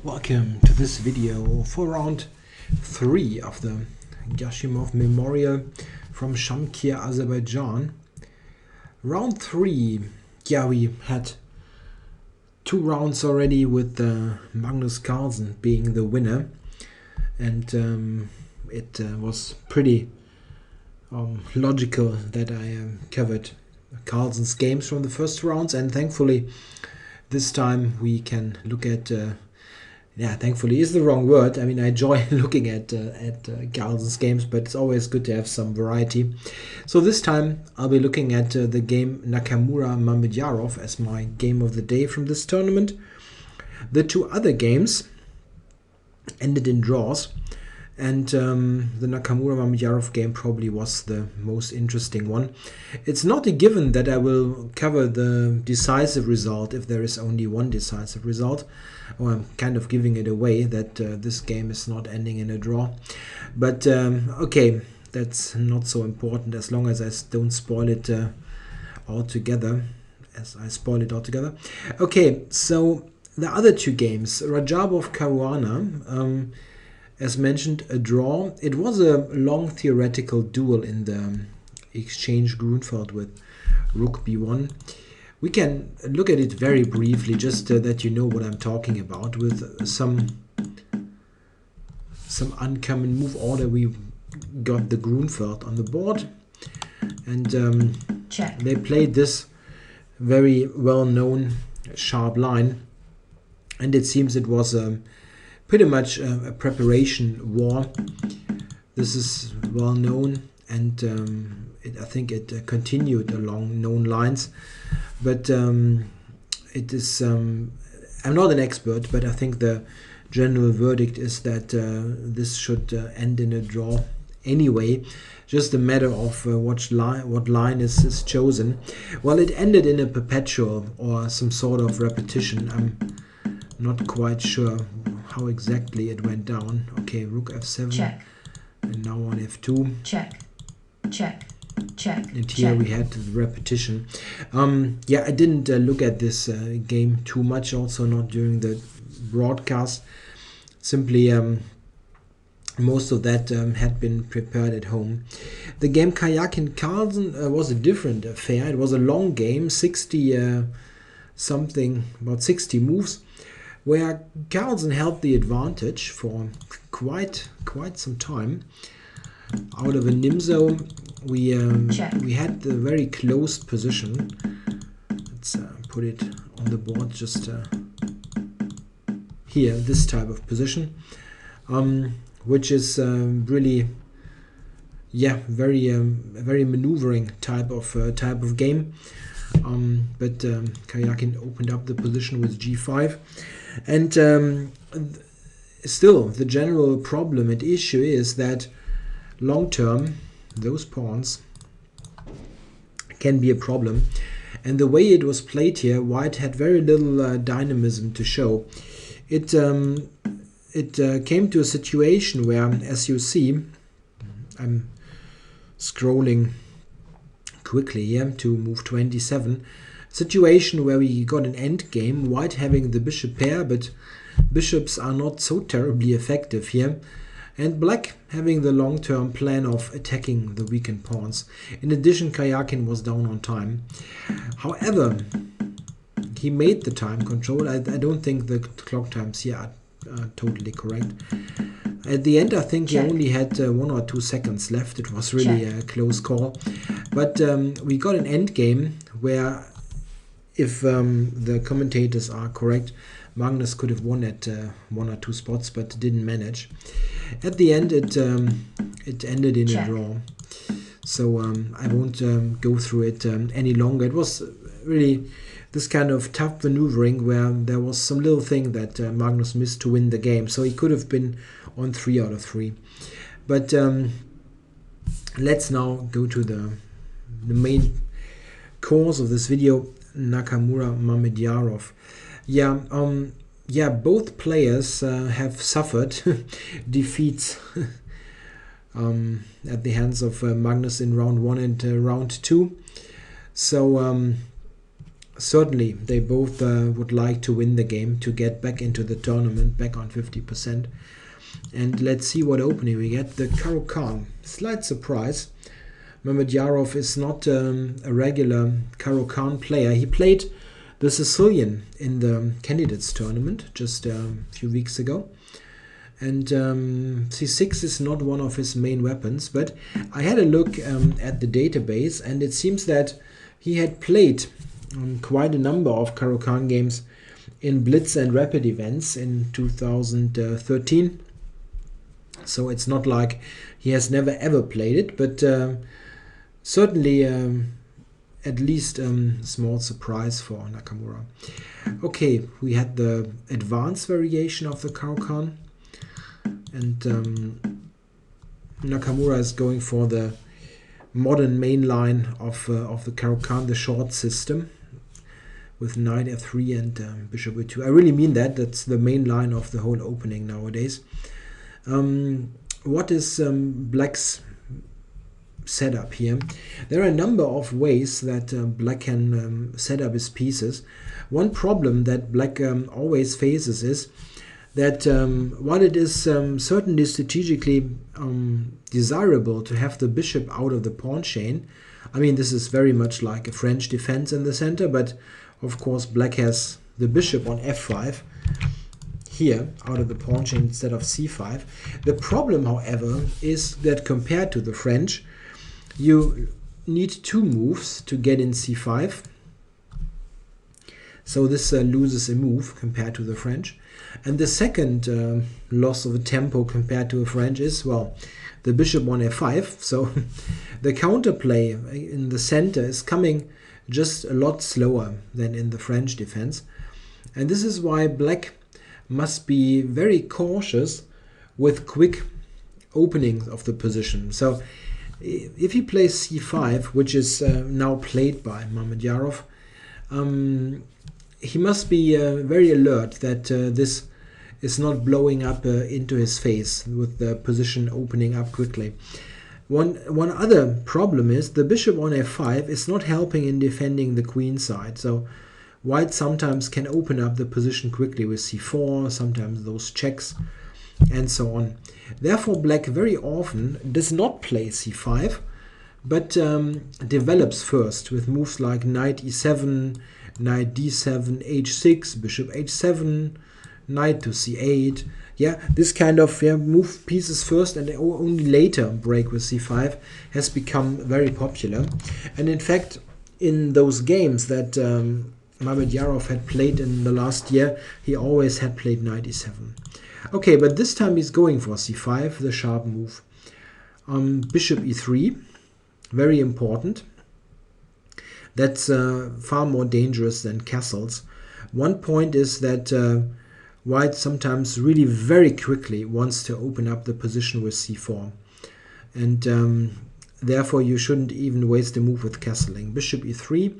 Welcome to this video for round 3 of the Gashimov Memorial from Shakhriyar, Azerbaijan. Round 3, yeah, we had 2 rounds already with Magnus Carlsen being the winner, and it was pretty logical that I covered Carlsen's games from the first rounds, and thankfully this time we can look at thankfully is the wrong word. I mean, I enjoy looking at Carlsen's games, but it's always good to have some variety. So this time I'll be looking at the game Nakamura Mamedyarov as my game of the day from this tournament. The 2 other games ended in draws, and the Nakamura Mamedyarov game probably was the most interesting one. It's not a given that I will cover the decisive result if there is only one decisive result. Or I'm kind of giving it away that this game is not ending in a draw. But okay, that's not so important as long as I don't spoil it altogether. Okay, so the other 2 games, Radjabov Caruana, as mentioned, a draw. It was a long theoretical duel in the exchange Grunfeld with Rook B1. We can look at it very briefly, just that you know what I'm talking about. With some uncommon move order, we got the Grunfeld on the board, and they played this very well-known sharp line, and it seems it was pretty much a preparation war. This is well known, and I think it continued along known lines. But it is, I'm not an expert, but I think the general verdict is that this should end in a draw anyway. Just a matter of what line is chosen. Well, it ended in a perpetual or some sort of repetition. I'm not quite sure how exactly it went down. Okay, Rook F7. Check. And now on F2. Check. Check. Check. And here we had the repetition. Yeah, I didn't look at this game too much, also not during the broadcast. Simply most of that had been prepared at home. The game Karyakin Carlsen was a different affair. It was a long game, 60 something, about 60 moves, where Carlsen held the advantage for quite some time. Out of a Nimzo, we had the very closed position. Let's put it on the board, just here, this type of position, which is really, very maneuvering type of game. But Karyakin opened up the position with G5, and still the general problem and issue is that long term those pawns can be a problem, and the way it was played here, White had very little dynamism to show. It came to a situation where, as you see, I'm scrolling quickly here to move 27, situation where we got an end game, White having the bishop pair, but bishops are not so terribly effective here, and Black having the long-term plan of attacking the weakened pawns. In addition, Karyakin was down on time. However, he made the time control. I don't think the clock times here are totally correct. At the end, I think he only had 1 or 2 seconds left. It was really a close call. But we got an end game where, if the commentators are correct, Magnus could have won at 1 or 2 spots, but didn't manage. At the end, it ended in a draw. So I won't go through it any longer. It was really this kind of tough maneuvering where there was some little thing that Magnus missed to win the game. So he could have been on 3 out of 3. But let's now go to the main course of this video, Nakamura Mamedyarov. Both players have suffered defeats at the hands of Magnus in round 1 and round 2. So certainly they both would like to win the game to get back into the tournament, back on 50%. And let's see what opening we get. The Caryakin. Slight surprise. Mamedyarov is not a regular Caryakin player. He played the Sicilian in the candidates tournament just a few weeks ago. And C6 is not one of his main weapons, but I had a look at the database, and it seems that he had played quite a number of Caryakin games in Blitz and Rapid events in 2013. So it's not like he has never ever played it, but certainly at least a small surprise for Nakamura. Okay, we had the advanced variation of the Caryakin. And Nakamura is going for the modern main line of the Caryakin, the short system, with knight f3 and bishop e2. I really mean that. That's the main line of the whole opening nowadays. What is Black's setup here? There are a number of ways that Black can set up his pieces. One problem that Black always faces is that while it is certainly strategically desirable to have the bishop out of the pawn chain, I mean, this is very much like a French defense in the center, but of course Black has the bishop on f5 here out of the pawn chain instead of c5. The problem, however, is that compared to the French, you need two moves to get in c5. So this loses a move compared to the French. And the second loss of a tempo compared to a French is, well, the bishop on f5. So the counterplay in the center is coming just a lot slower than in the French defense. And this is why Black must be very cautious with quick openings of the position. So if he plays c5, which is now played by Mamedyarov, he must be very alert that this is not blowing up into his face with the position opening up quickly. One other problem is the bishop on f5 is not helping in defending the queen side. So white sometimes can open up the position quickly with c4, sometimes those checks, and so on. Therefore, Black very often does not play c5, but develops first with moves like knight e7, knight d7, h6, bishop h7, knight to c8. Yeah, this kind of move pieces first and only later break with c5 has become very popular. And in fact, in those games that Mamedyarov had played in the last year, he always had played knight e7. Okay, but this time he's going for c5, the sharp move. Bishop e3, very important. That's far more dangerous than castles. One point is that white sometimes really very quickly wants to open up the position with c4. And therefore you shouldn't even waste a move with castling. Bishop e3,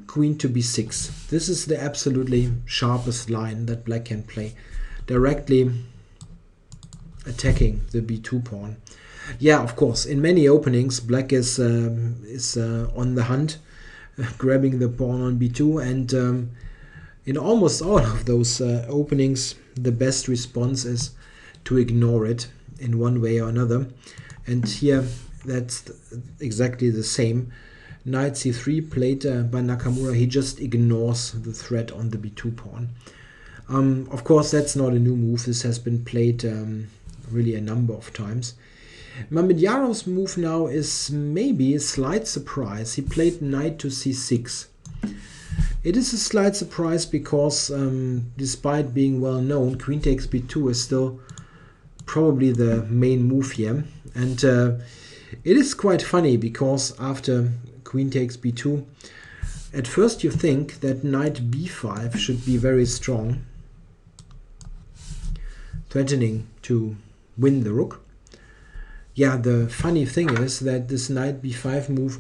queen to b6. This is the absolutely sharpest line that Black can play, directly attacking the b2 pawn. Yeah, of course, in many openings Black is on the hunt, grabbing the pawn on b2, and in almost all of those openings the best response is to ignore it in one way or another. And here that's exactly the same. Knight c3 played by Nakamura, he just ignores the threat on the b2 pawn. Of course, that's not a new move. This has been played really a number of times. Mamedyarov's move now is maybe a slight surprise. He played knight to c6. It is a slight surprise because despite being well known, queen takes b2 is still probably the main move here. And it is quite funny because after queen takes b2, at first you think that knight b5 should be very strong, threatening to win the rook. Yeah, the funny thing is that this knight b5 move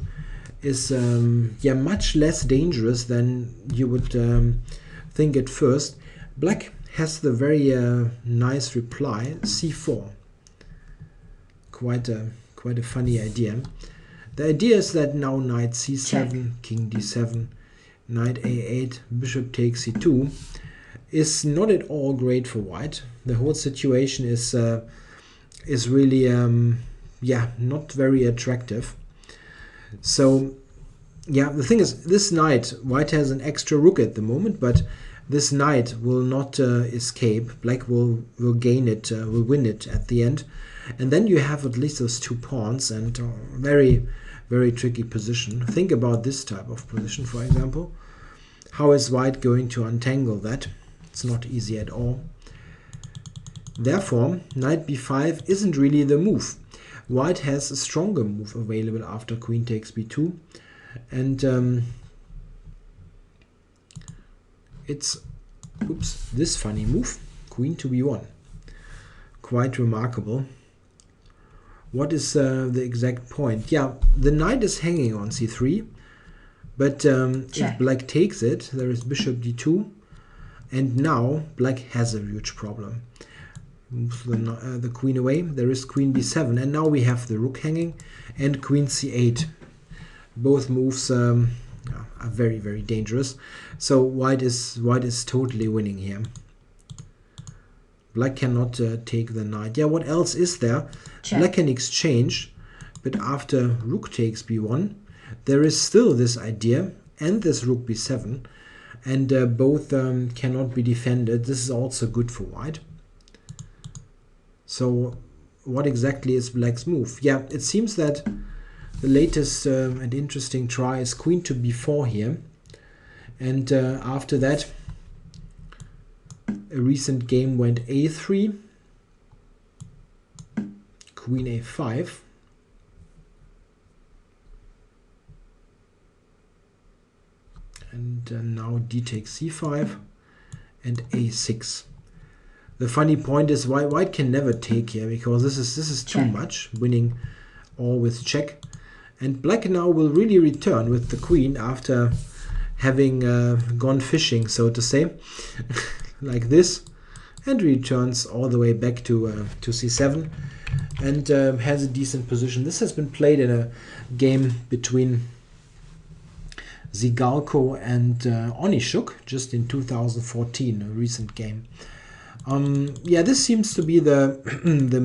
is much less dangerous than you would think at first. Black has the very nice reply, c4. Quite a funny idea. The idea is that now knight c7, king d7, Knight a8, bishop takes c2 is not at all great for white. The whole situation is really yeah, not very attractive. So yeah, the thing is, this knight, white has an extra rook at the moment, but this knight will not escape. Black will gain it, will win it at the end. And then you have at least those 2 pawns and very, very tricky position. Think about this type of position, for example. How is white going to untangle that? It's not easy at all. Therefore, knight b5 isn't really the move. White has a stronger move available after queen takes b2. And it's this funny move, queen to b1. Quite remarkable. What is the exact point? Yeah, the knight is hanging on c3, but if black takes it, there is bishop d2, and now black has a huge problem. Moves the queen away, there is queen b7, and now we have the rook hanging, and queen c8. Both moves are very, very dangerous. So white is totally winning here. Black cannot take the knight. Yeah, what else is there? Check. Black can exchange, but after rook takes b1, there is still this idea and this rook b7, and both cannot be defended. This is also good for white. So what exactly is black's move? Yeah, it seems that the latest and interesting try is queen to b4 here, and after that a recent game went a3, queen a5, and now d takes c5 and a6. The funny point is white can never take here, because this is too much, winning all with check. And black now will really return with the queen after having gone fishing, so to say, like this, and returns all the way back to c7 and has a decent position. This has been played in a game between Zigalko and Onishuk just in 2014, a recent game. Yeah, this seems to be the the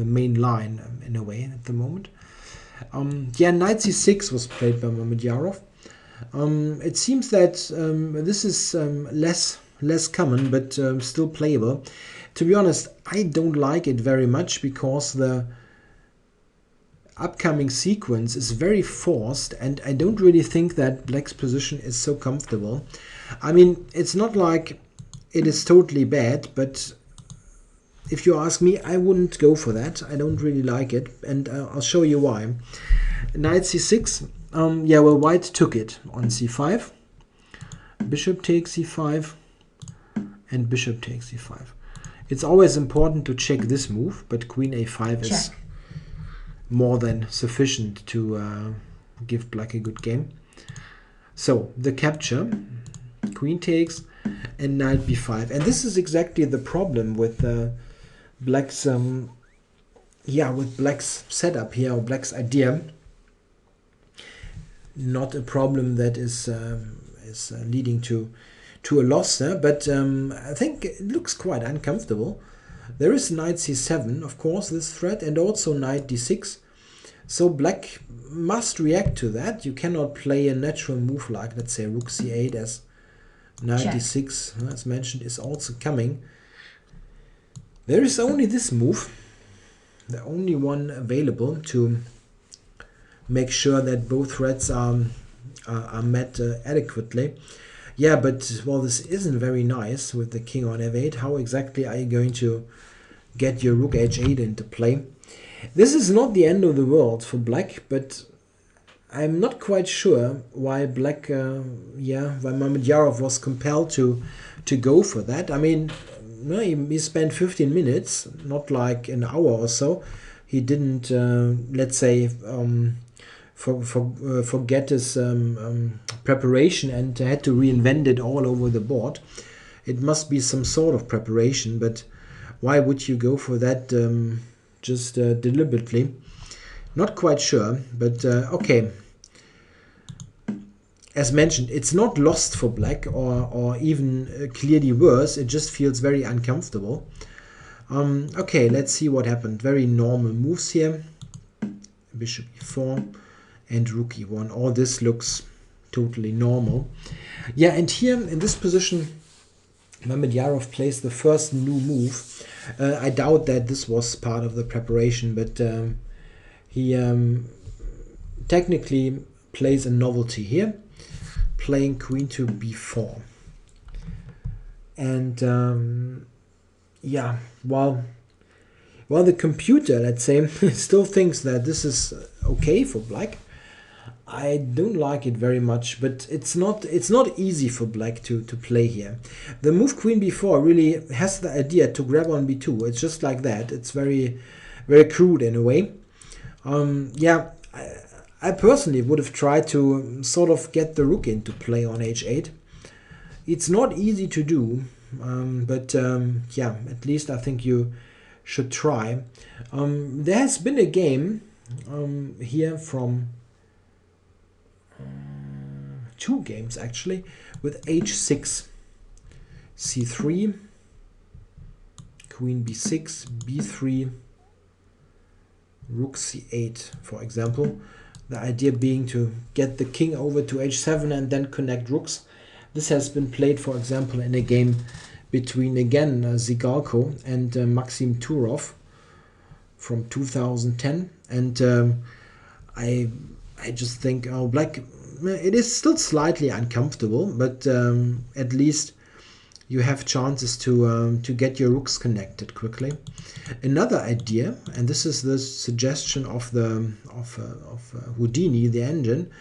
main line in a way at the moment. Yeah, knight c6 was played by Mamedyarov. It seems that this is less common, but still playable. To be honest, I don't like it very much, because the upcoming sequence is very forced, and I don't really think that black's position is so comfortable. I mean, it's not like it is totally bad, but if you ask me, I wouldn't go for that. I don't really like it, and I'll show you why. Knight c6, yeah, well, white took it on c5, bishop takes c5, and bishop takes c5. It's always important to check this move, but queen a5 is more than sufficient to give black a good game. So the capture, queen takes, and knight b5, and this is exactly the problem with black's with black's setup here, or black's idea. Not a problem that is leading to a loss there, but I think it looks quite uncomfortable. There is knight c7, of course, this threat, and also knight d6. So black must react to that. You cannot play a natural move like, let's say, rook c8, as knight d6, as mentioned, is also coming. There is only this move, the only one available to make sure that both threats are met adequately. Yeah, but, well, this isn't very nice with the king on f8. How exactly are you going to get your rook h8 into play? This is not the end of the world for black, but I'm not quite sure why black, why Mamedyarov was compelled to go for that. I mean, no, he spent 15 minutes, not like an hour or so. He didn't, let's say, forget his preparation and had to reinvent it all over the board. It must be some sort of preparation, but why would you go for that just deliberately? Not quite sure, but okay. as mentioned, it's not lost for black or even clearly worse. It just feels very uncomfortable. Okay, let's see what happened. Very normal moves here. Bishop e4 and rook e1. All this looks totally normal. Yeah, and here in this position, Mamedyarov plays the first new move. I doubt that this was part of the preparation, but he technically plays a novelty here, playing queen to b4. And yeah, while the computer, let's say, still thinks that this is okay for black, I don't like it very much, but it's not easy for black to play here. The move queen b4 really has the idea to grab on b2. It's just like that. It's very, very crude in a way. Yeah, I personally would have tried to sort of get the rook into play on h8. It's not easy to do, but yeah, at least I think you should try. There has been a game here from 2 games actually, with h6, c3, queen b6, b3, rook c8, for example. The idea being to get the king over to h7 and then connect rooks. This has been played, for example, in a game between, again, Zigalko and Maxim Turov from 2010. And I just think, oh, black, it is still slightly uncomfortable, but at least you have chances to get your rooks connected quickly. Another idea, and this is the suggestion of Houdini, the engine,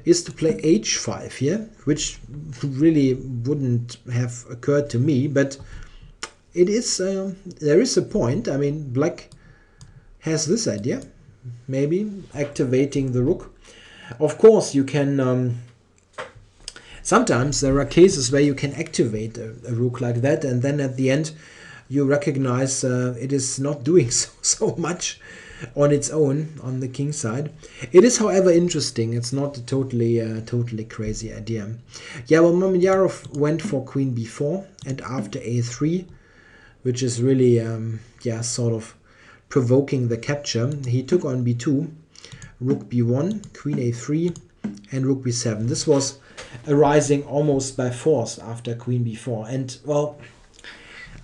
is to play h5 here, which really wouldn't have occurred to me, but it is there is a point. I mean, black has this idea, maybe activating the rook. Of course, you can sometimes there are cases where you can activate a rook like that, and then at the end you recognize it is not doing so much on its own on the king side. It is, however, interesting. It's not a totally crazy idea. Yeah, well, Mamedyarov went for queen b4 and after a3, which is really yeah, sort of provoking the capture. He took on b2, rook b1, queen a3, and rook b7. This was arising almost by force after queen b4. And, well,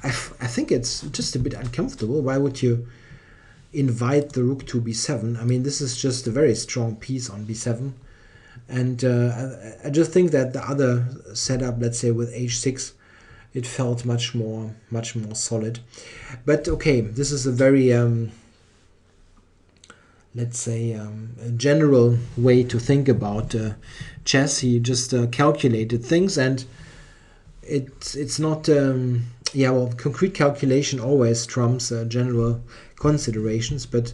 I think it's just a bit uncomfortable. Why would you invite the rook to b7? I mean, this is just a very strong piece on b7. And I just think that the other setup, let's say with h6, it felt much more solid. But okay, this is a very let's say a general way to think about chess. He just calculated things, and it's not yeah, well, concrete calculation always trumps general considerations, but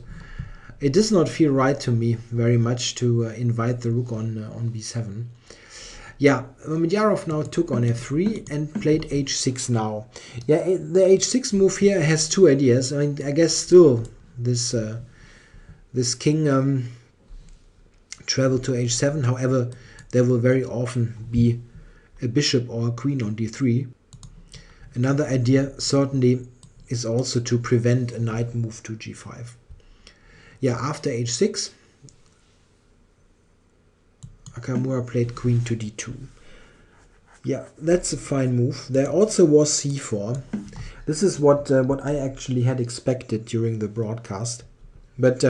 it does not feel right to me very much to invite the rook on b7. Yeah, Mamedyarov now took on f3 and played h6 now. Yeah, the h6 move here has 2 ideas. I mean, I guess still this this king travel to h7. However, there will very often be a bishop or a queen on d3. Another idea certainly is also to prevent a knight move to g5. Yeah, after h6, Nakamura played queen to d2. Yeah, that's a fine move. There also was c4. This is what I actually had expected during the broadcast. But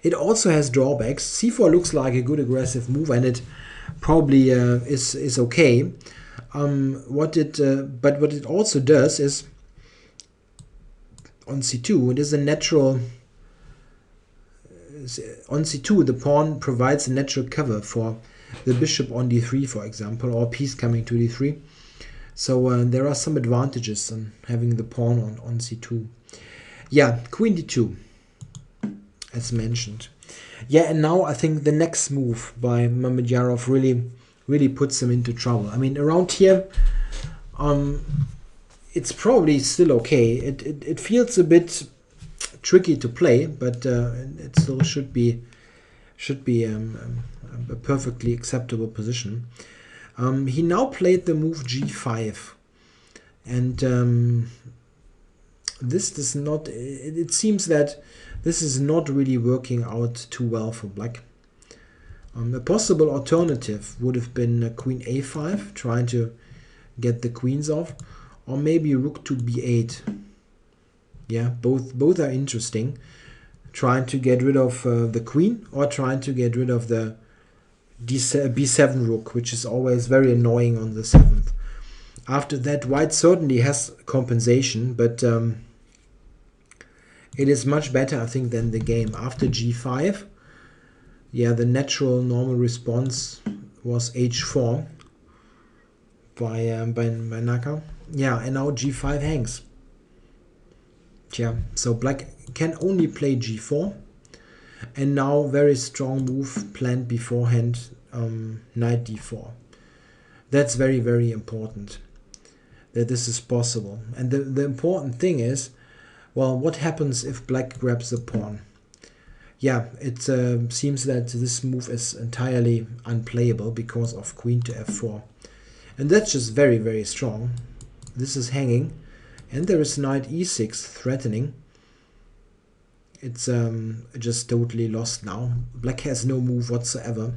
it also has drawbacks. c4 looks like a good aggressive move, and it probably is okay. But what it also does is on c2, it is a natural. On c2, the pawn provides a natural cover for the bishop on d3, for example, or piece coming to d3. So there are some advantages in having the pawn on c2. Yeah, queen d2, as mentioned. Yeah, and now I think the next move by Mamedyarov really puts him into trouble. I mean, around here, it's probably still okay. It feels a bit tricky to play, but it still should be should be a perfectly acceptable position. He now played the move g5, and this does not. It seems that this is not really working out too well for black. A possible alternative would have been queen a5, trying to get the queens off, or maybe rook to b8. Yeah, both are interesting. Trying to get rid of the queen, or trying to get rid of the b7 rook, which is always very annoying on the 7th. After that, white certainly has compensation, but it is much better, I think, than the game. After g5, yeah, the natural normal response was h4 by Naka. Yeah, and now g5 hangs. Yeah, so black can only play g4, and now very strong move planned beforehand, knight d4. That's very, very important that this is possible. And the important thing is, well, what happens if black grabs the pawn? Yeah, it seems that this move is entirely unplayable because of queen to f4. And that's just very, very strong. This is hanging, and there is knight e6 threatening. It's just totally lost now. Black has no move whatsoever.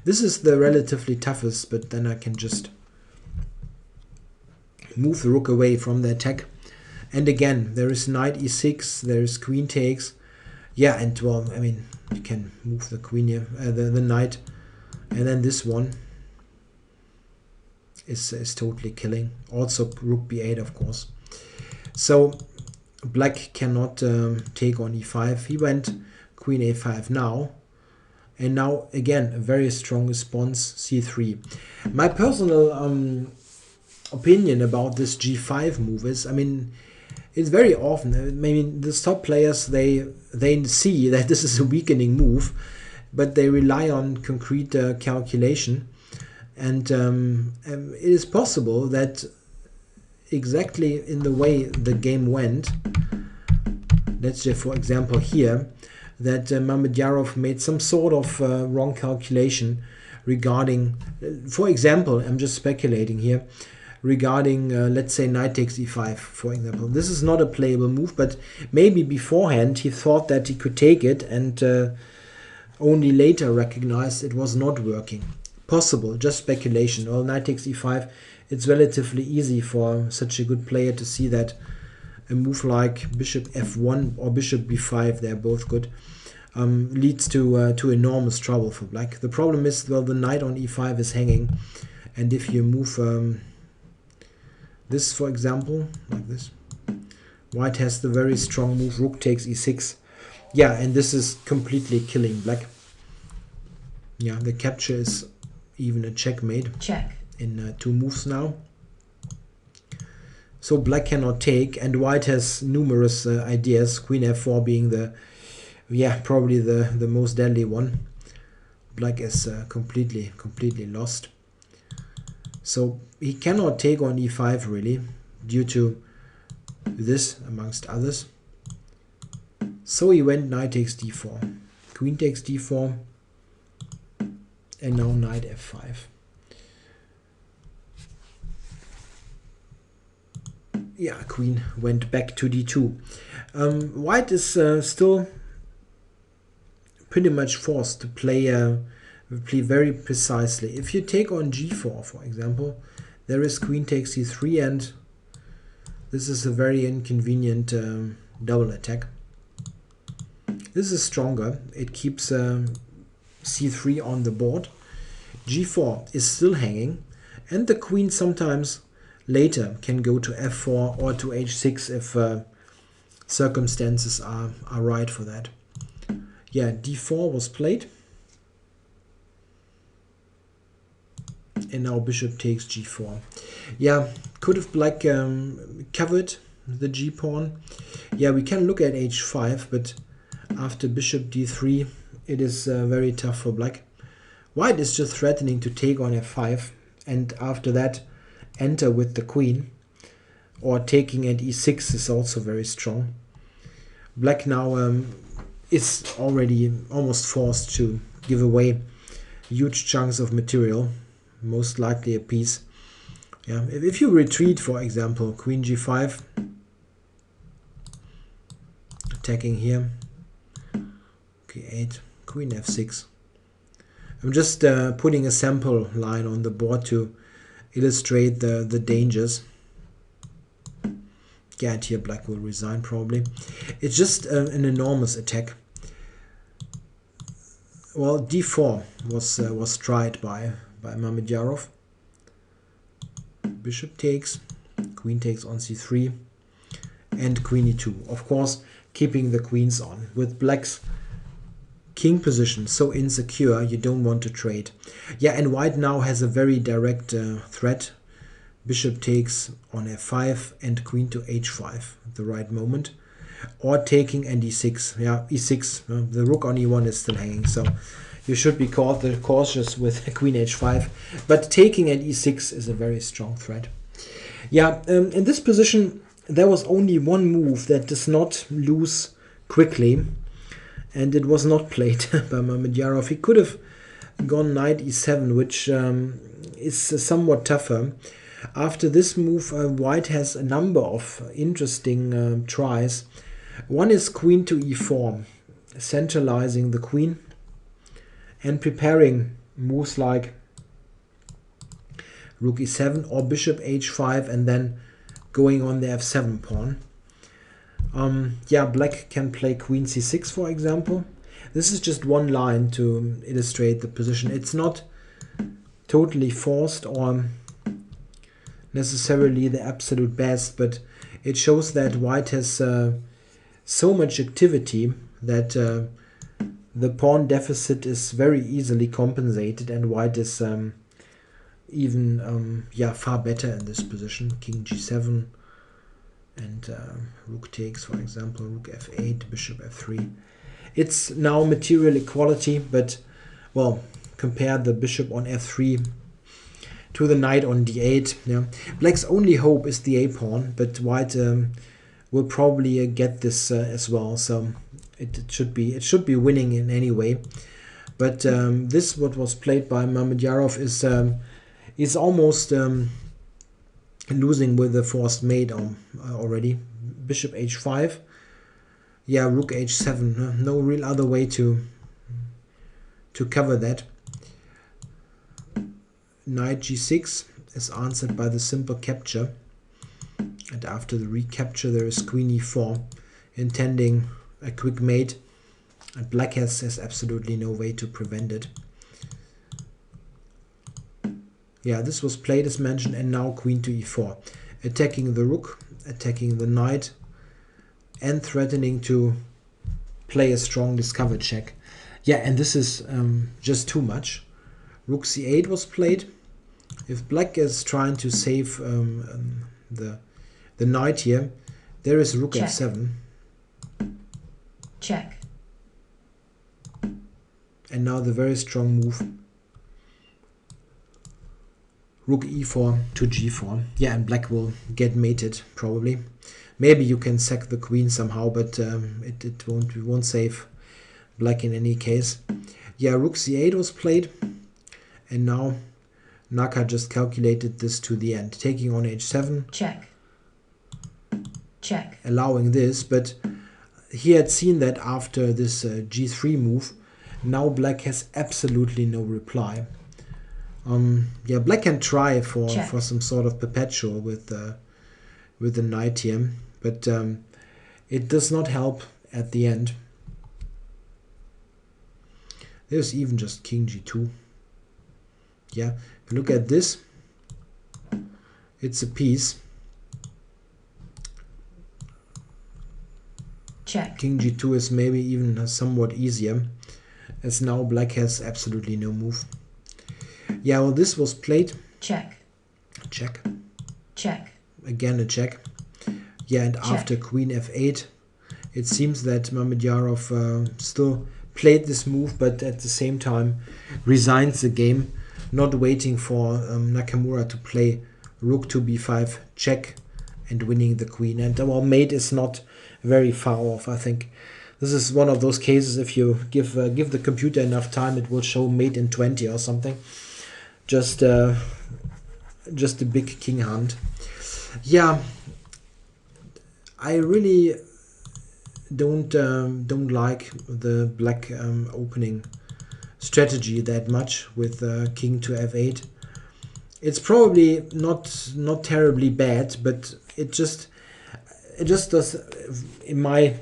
This is the relatively toughest, but then I can just move the rook away from the attack. And again, there is knight e6, there is queen takes. Yeah, and well, I mean, you can move the queen here, the knight, and then this one is totally killing. Also rook b8, of course. So black cannot take on e5. He went queen a5 now, and now again a very strong response, c3. My personal opinion about this g5 move is, I mean, it's very often, I mean, the top players, they see that this is a weakening move, but they rely on concrete calculation, and it is possible that exactly in the way the game went, let's say for example here, that Mamedyarov made some sort of wrong calculation regarding, for example, I'm just speculating here, regarding let's say knight takes e5, for example. This is not a playable move, but maybe beforehand he thought that he could take it, and only later recognized it was not working. Possible, just speculation. Well, knight takes e5, it's relatively easy for such a good player to see that a move like bishop f1 or bishop b5, they're both good, leads to enormous trouble for black. The problem is, well, the knight on e5 is hanging, and if you move this, for example, like this, white has the very strong move rook takes e6. Yeah, and this is completely killing black. Yeah, the capture is even a checkmate. Check. In 2 moves now. So black cannot take, and white has numerous ideas, queen f4 being the, yeah, probably the most deadly one. Black is completely lost. So he cannot take on e5 really, due to this, amongst others. So he went knight takes d4, queen takes d4, and now knight f5. Yeah, queen went back to d2. White is still pretty much forced to play very precisely. If you take on g4, for example, there is queen takes c3, and this is a very inconvenient double attack. This is stronger. It keeps c3 on the board. g4 is still hanging, and the queen sometimes later can go to f4 or to h6 if circumstances are right for that. Yeah, d4 was played, and now bishop takes g4. Yeah, could have black covered the g pawn. Yeah, we can look at h5, but after bishop d3 it is very tough for black. White is just threatening to take on f5, and after that enter with the queen, or taking at e6 is also very strong. Black now is already almost forced to give away huge chunks of material, most likely a piece. Yeah, if you retreat, for example, queen g5, attacking here, k8, queen f6. I'm just putting a sample line on the board to illustrate the dangers. Yeah, and here black will resign probably. It's just an enormous attack. Well, d4 was tried by Mamedyarov. Bishop takes, queen takes on c3, and queen e2. Of course, keeping the queens on. With black's king position so insecure, you don't want to trade. Yeah, and white now has a very direct threat. Bishop takes on f5 and queen to h5 at the right moment. Or taking and e6. Yeah, e6. The rook on e1 is still hanging, so you should be cautious with queen h5. But taking and e6 is a very strong threat. Yeah, in this position, there was only one move that does not lose quickly. And it was not played by Mamedyarov. He could have gone knight e7, which is somewhat tougher. After this move, white has a number of interesting tries. One is queen to e4, centralizing the queen and preparing moves like rook e7 or bishop h5 and then going on the f7 pawn. Yeah, black can play queen c6, for example. This is just one line to illustrate the position. It's not totally forced or necessarily the absolute best, but it shows that white has so much activity that the pawn deficit is very easily compensated, and white is even far better in this position. King g7 and rook takes, for example, rook f8, bishop f3. It's now material equality, but, well, compare the bishop on f3 to the knight on d8. Yeah. Black's only hope is the a-pawn, but white will probably get this as well, so it should be winning in any way. But this, what was played by Mamedyarov, is almost losing with the forced mate already. Bishop h5. Yeah, rook h7. No real other way to cover that. Knight g6 is answered by the simple capture. And after the recapture, there is queen e4, intending a quick mate. And black has absolutely no way to prevent it. Yeah, this was played as mentioned, and now queen to e4. Attacking the rook, attacking the knight, and threatening to play a strong discover check. Yeah, and this is just too much. Rook c8 was played. If black is trying to save the knight here, there is rook check. f7. Check. And now the very strong move. Rook e4 to g4. Yeah, and black will get mated, probably. Maybe you can sack the queen somehow, but it won't save black in any case. Yeah, rook c8 was played. And now Naka just calculated this to the end. Taking on h7. Check. Check. Allowing this, but he had seen that after this g3 move, now black has absolutely no reply. Yeah, black can try for some sort of perpetual with the knight here, but it does not help at the end. There's even just king g2. Yeah, if you look at this, it's a piece. Check. King g2 is maybe even somewhat easier, as now black has absolutely no move. Yeah, well, this was played. Check. Check. Check. Again a check. Yeah, and check. After queen f8, it seems that Mamedyarov still played this move, but at the same time resigns the game, not waiting for Nakamura to play rook to b5 check and winning the queen. And well, mate is not very far off. I think This is one of those cases, if you give the computer enough time, it will show mate in 20 or something. Just a big king hand. Yeah, I really don't like the black opening strategy that much with king to f8. It's probably not terribly bad, but it just does, in my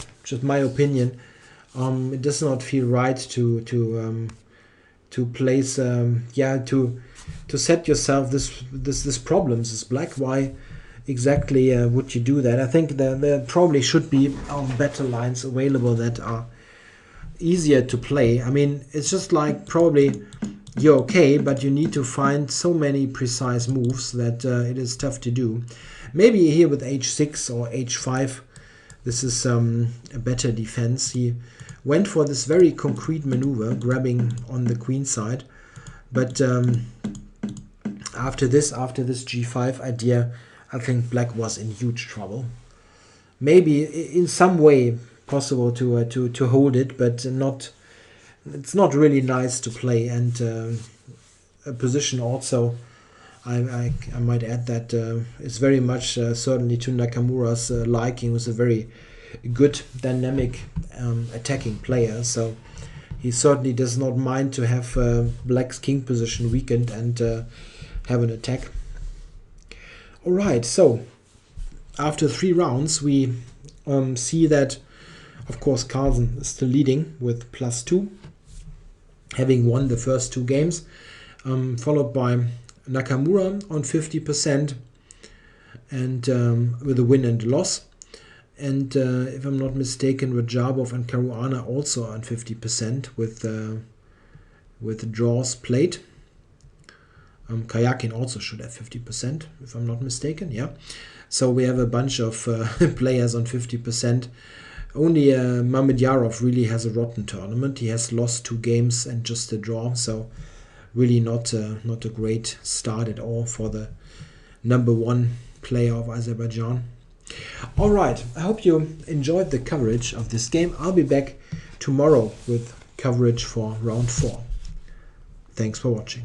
opinion, it does not feel right to place to set yourself this problems as black. Why exactly would you do that? I think there probably should be better lines available that are easier to play. I mean, it's just like probably you're okay, but you need to find so many precise moves that it is tough to do. Maybe here with h6 or h5, this is a better defense. He went for this very concrete maneuver, grabbing on the queen side. But after this g5 idea, I think black was in huge trouble. Maybe in some way possible to hold it, but not. It's not really nice to play, and a position also. I might add that it's very much certainly to Nakamura's liking. Was a very good dynamic attacking player, so he certainly does not mind to have black's king position weakened and have an attack. All right, so after 3 rounds, we see that, of course, Carlsen is still leading with +2, having won the first 2 games, followed by Nakamura on 50% and with a win and a loss. And if I'm not mistaken, Radjabov and Caruana also on 50% with draws played. Karyakin also should have 50%, if I'm not mistaken. Yeah. So we have a bunch of players on 50%. Only Mamedyarov really has a rotten tournament. He has lost 2 games and just a draw. So really not a great start at all for the #1 player of Azerbaijan. All right, I hope you enjoyed the coverage of this game. I'll be back tomorrow with coverage for round 4. Thanks for watching.